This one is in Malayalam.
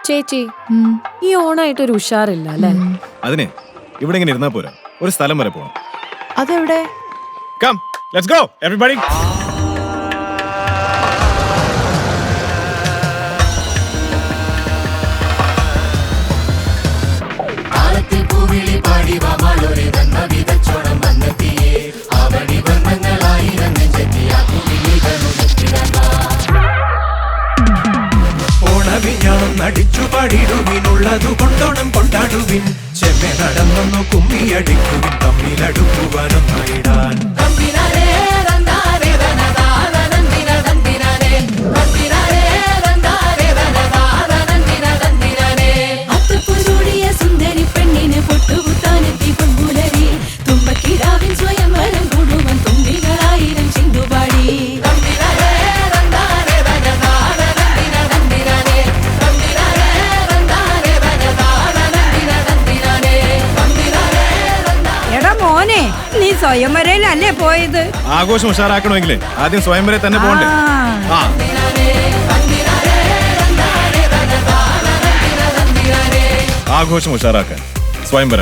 ചേച്ചി ഈ ഓണായിട്ടൊരു ഉഷാറില്ല അല്ലേ? അതിനെ ഇവിടെ ഇങ്ങനെ ഇരുന്നാ പോരാ, ഒരു സ്ഥലം വരെ പോണം. അതെവിടെ? Come let's go everybody. ഓണവിഞ്ഞാണം നടിച്ചു പാടിടുവിനുള്ളതു കൊണ്ടോണം കൊണ്ടാടുവിൻ. ചെമ്മെ നടന്നൊന്നു കുമ്മിയടിക്കുവിൻ, തമ്മിലടുക്കുവാനൊന്നായിടാൻ. സുന്ദരി പെണ്ണിന് പൊട്ടുകുത്താനെത്തി പൊൻപുലരി തുമ്പക്കിടാവിൻ സ്വയംവരം കൂടുവൻ തുമ്പികളായിരം ചിന്തുപാടി. എടാ മോനെ, നീ സ്വയംവരയിലല്ലേ പോയത്? ആഘോഷം ഉഷാറാക്കണമെങ്കിലേ ആദ്യം സ്വയംവരെ തന്നെ പോകണ്ടേ? ആഘോഷം ഉഷാറാക്കാൻ സ്വയംവര.